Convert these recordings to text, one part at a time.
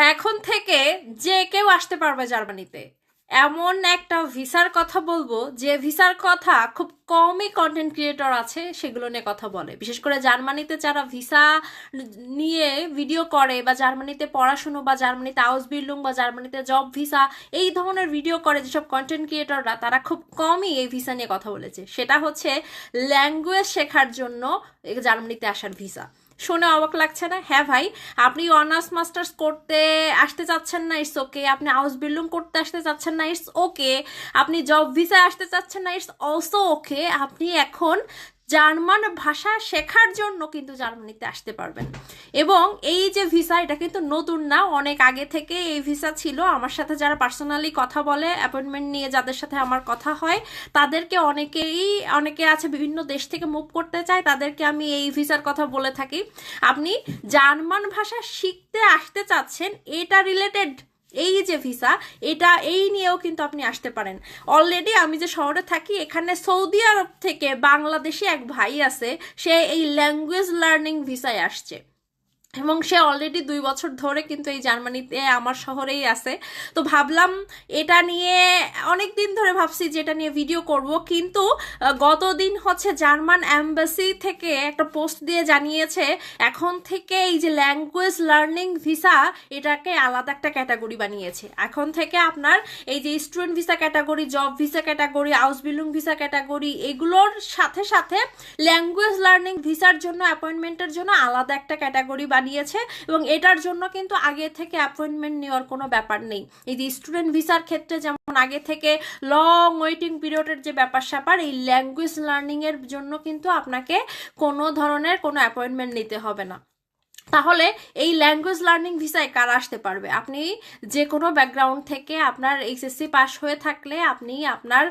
এখন থেকে যে কেউ আসতে পারবে জার্মানিতে, এমন একটা ভিসার কথা বলবো যে ভিসার কথা খুব কমই কন্টেন্ট ক্রিয়েটর আছে সেগুলো নিয়ে কথা বলে। বিশেষ করে জার্মানিতে যারা ভিসা নিয়ে ভিডিও করে বা জার্মানিতে পড়াশুনো বা জার্মানিতে আউসবিল্ডিং বা জার্মানিতে জব ভিসা এই ধরনের ভিডিও করে যেসব কন্টেন্ট ক্রিয়েটররা, তারা খুব কমই এই ভিসা নিয়ে কথা বলেছে। সেটা হচ্ছে ল্যাঙ্গুয়েজ শেখার জন্য জার্মানিতে আসার ভিসা। শুনে অবাক লাগছে না? হ্যাঁ ভাই, আপনি অনার্স মাস্টার্স করতে আসতে চাচ্ছেন না, ইটস ওকে। আপনি হাউস বিল্ডিং করতে আসতে চাচ্ছেন না, ইটস ওকে। আপনি জব ভিসায় আসতে চাচ্ছেন না, ইটস অলসো ওকে। আপনি এখন জার্মান ভাষা শেখার জন্য কিন্তু জার্মানিতে আসতে পারবেন। এবং এই যে ভিসা, এটা কিন্তু নতুন না, অনেক আগে থেকে এই ভিসা ছিল। আমার সাথে যারা পার্সোনালি কথা বলে, অ্যাপয়েন্টমেন্ট নিয়ে যাদের সাথে আমার কথা হয়, তাদেরকে অনেকে আছে বিভিন্ন দেশ থেকে মুভ করতে চায়, তাদেরকে আমি এই ভিসার কথা বলে থাকি। আপনি জার্মান ভাষা শিখতে আসতে চাচ্ছেন, এটা রিলেটেড এই যে ভিসা, এই নিয়েও কিন্তু আপনি আসতে পারেন। অলরেডি আমি যে শহরে থাকি, এখানে সৌদি আরব থেকে বাংলাদেশি এক ভাই আছে, সে এই ল্যাঙ্গুয়েজ লার্নিং ভিসায় আসছে এবং সে অলরেডি 2 বছর ধরে কিন্তু এই জার্মানিতে আমার শহরেই আছে। তো ভাবলাম এটা নিয়ে, অনেক দিন ধরে ভাবছি যে এটা নিয়ে ভিডিও করব, কিন্তু গত দিন হচ্ছে জার্মান অ্যাম্বাসি থেকে একটা পোস্ট দিয়ে জানিয়েছে এখন থেকে এই যে ল্যাঙ্গুয়েজ লার্নিং ভিসা, এটাকে আলাদা একটা ক্যাটাগরি বানিয়েছে। এখন থেকে আপনার এই যে student visa category, job visa category, house building visa category, এগুলোর সাথে সাথে ল্যাঙ্গুয়েজ লার্নিং ভিসার জন্য অ্যাপয়েন্টমেন্টের জন্য আলাদা একটা ক্যাটাগরি বানিয়েছে। এবং এটার জন্য কিন্তু আগে থেকে অ্যাপয়েন্টমেন্ট নেওয়ার কোনো ব্যাপার নেই। এই যে স্টুডেন্ট ভিসার ক্ষেত্রে যেমন আগে থেকে লং ওয়েটিং পিরিয়ডের যে ব্যাপার স্যাপার, এই ল্যাঙ্গুয়েজ লার্নিং এর জন্য কিন্তু আপনাকে কোনো ধরনের কোনো অ্যাপয়েন্টমেন্ট নিতে হবে না। তাহলে এই ল্যাঙ্গুয়েজ লার্নিং ভিসায় কারা আসতে পারবে? আপনি যে কোনো ব্যাকগ্রাউন্ড থেকে, আপনার এইচএসসি পাস হয়ে থাকলে, আপনি আপনার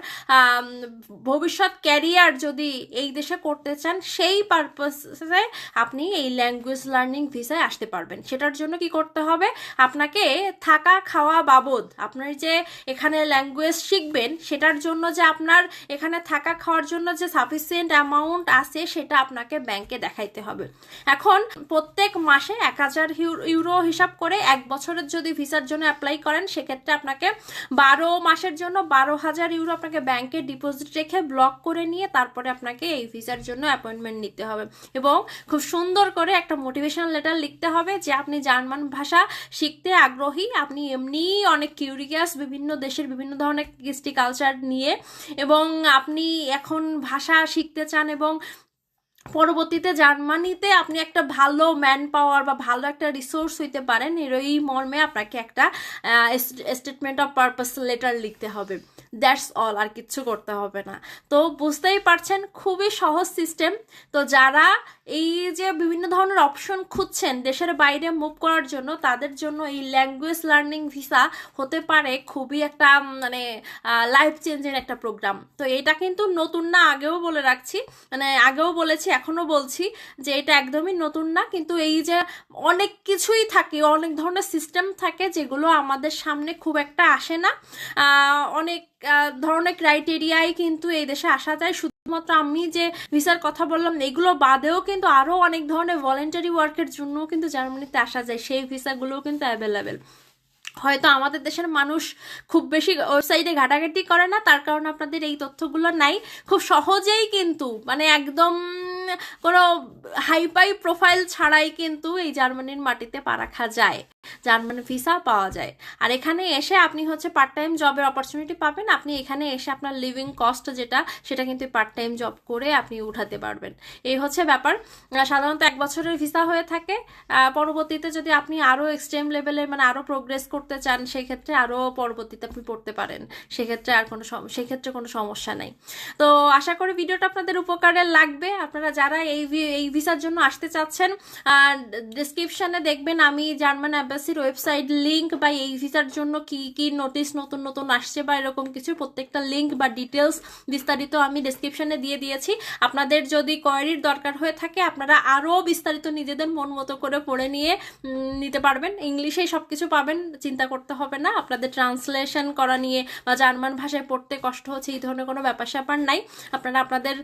ভবিষ্যৎ ক্যারিয়ার যদি এই দেশে করতে চান, সেই পারপাসে আপনি এই ল্যাঙ্গুয়েজ লার্নিং ভিসায় আসতে পারবেন। সেটার জন্য কি করতে হবে? আপনাকে থাকা খাওয়া বাবদ, আপনার যে এখানে ল্যাঙ্গুয়েজ শিখবেন সেটার জন্য যে আপনার এখানে থাকা খাওয়ার জন্য যে সাফিসিয়েন্ট অ্যামাউন্ট আছে, সেটা আপনাকে ব্যাংকে দেখাইতে হবে। এখন প্রত্যেক মাসে 1000 ইউরো হিসাব করে 1 বছরের যদি ভিসার জন্য অ্যাপ্লাই করেন, সেক্ষেত্রে আপনাকে 12 মাসের জন্য 12,000 ইউরো আপনাকে ব্যাংকে ডিপোজিট রেখে ব্লক করে নিয়ে তারপরে আপনাকে এই ভিসার জন্য অ্যাপয়েন্টমেন্ট নিতে হবে। এবং খুব সুন্দর করে একটা মোটিভেশনাল লেটার লিখতে হবে যে আপনি জার্মান ভাষা শিখতে আগ্রহী, আপনি এমনিই অনেক কিউরিয়াস বিভিন্ন দেশের বিভিন্ন ধরনের কৃষ্টি কালচার নিয়ে, এবং আপনি এখন ভাষা শিখতে চান এবং পরবর্তীতে জার্মানিতে আপনি একটা ভালো ম্যান পাওয়ার বা ভালো একটা রিসোর্স হইতে পারেন। এই মর্মে আপনাকে একটা স্টেটমেন্ট অফ পারপাস লেটার লিখতে হবে। দ্যাটস অল, আর কিচ্ছু করতে হবে না। তো বুঝতেই পারছেন, খুবই সহজ সিস্টেম। তো যারা এই যে বিভিন্ন ধরনের অপশন খুঁজছেন দেশের বাইরে মুভ করার জন্য, তাদের জন্য এই ল্যাঙ্গুয়েজ লার্নিং ভিসা হতে পারে খুবই একটা মানে লাইফ চেঞ্জিং একটা প্রোগ্রাম। তো এটা কিন্তু নতুন না, আগেও বলে রাখছি, মানে আগেও বলেছি এখনো বলছি যে এটা একদমই নতুন না। কিন্তু এই যে অনেক কিছুই থাকে, অনেক ধরনের সিস্টেম থাকে যেগুলো আমাদের সামনে খুব একটা আসে না। অনেক ধরনের ক্রাইটেরিয়ায় কিন্তু এই দেশে আসা যায়। শুধুমাত্র আমি যে ভিসার কথা বললাম এগুলো বাদেও কিন্তু আরো অনেক ধরনের ভলেন্টারি ওয়ার্কের জন্য কিন্তু জার্মানিতে আসা যায়, সেই ভিসাগুলোও কিন্তু অ্যাভেলেবেল। হয়তো আমাদের দেশের মানুষ খুব বেশি ওয়েবসাইটে ঘাটাঘাটি করে না, তার কারণে আপনাদের এই তথ্যগুলো নাই। খুব সহজেই কিন্তু মানে একদম কোনো হাইপাই প্রোফাইল ছাড়াই কিন্তু এই জার্মানির মাটিতে পা রাখা যায়, জার্মানি ভিসা পাওয়া যায়। আর এখানে এসে আপনি হচ্ছে পার্ট টাইম জবের অপরচুনিটি পাবেন। আপনি এখানে এসে আপনার লিভিং কস্ট সেটা কিন্তু পার্ট টাইম জব করে আপনি উঠাতে পারবেন। এই হচ্ছে ব্যাপার। সাধারণত 1 বছরের ভিসা হয়ে থাকে। পরবর্তীতে যদি আপনি আরও এক্সট্রিম লেভেলে মানে আরও প্রোগ্রেস করতে চান, সেক্ষেত্রে আরও পরবর্তীতে আপনি পড়তে পারেন। সেক্ষেত্রে কোনো সমস্যা নাই। তো আশা করি ভিডিওটা আপনাদের উপকারে লাগবে। আপনারা যারা এই ভিসার জন্য আসতে চাচ্ছেন, ডেসক্রিপশনে দেখবেন আমি জার্মান অ্যাম্বাসির ওয়েবসাইট লিঙ্ক বা এই ভিসার জন্য কি কি নোটিশ নতুন নতুন আসছে বা এরকম কিছু প্রত্যেকটা লিঙ্ক বা ডিটেলস বিস্তারিত আমি ডেসক্রিপশনে দিয়ে দিয়েছি। আপনাদের যদি কোয়ারির দরকার হয়ে থাকে, আপনারা আরও বিস্তারিত নিজেদের মন মতো করে পড়ে নিয়ে নিতে পারবেন। ইংলিশেই সব কিছু পাবেন, চিন্তা করতে হবে না। আপনাদের ট্রান্সলেশন করা নিয়ে বা জার্মান ভাষায় পড়তে কষ্ট হচ্ছে এই ধরনের কোনো ব্যাপার স্যাপার নাই। আপনারা আপনাদের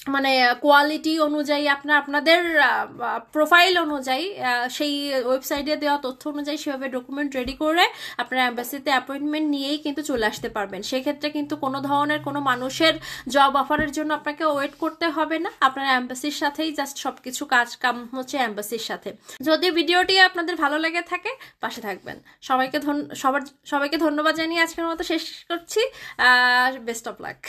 মানে কোয়ালিটি অনুযায়ী আপনাদের প্রোফাইল অনুযায়ী সেই ওয়েবসাইটে দেওয়া তথ্য অনুযায়ী সেভাবে ডকুমেন্ট রেডি করে আপনার অ্যাম্বাসিতে অ্যাপয়েন্টমেন্ট নিয়েই কিন্তু চলে আসতে পারবেন। সেক্ষেত্রে কিন্তু কোনো ধরনের কোনো মানুষের জব অফারের জন্য আপনাকে ওয়েট করতে হবে না, আপনার অ্যাম্বাসির সাথেই জাস্ট সব কিছু কাম হচ্ছে অ্যাম্বাসির সাথে। যদি ভিডিওটি আপনাদের ভালো লেগে থাকে পাশে থাকবেন। সবাইকে ধন্যবাদ জানিয়ে আজকের মতো শেষ করছি। Best of luck.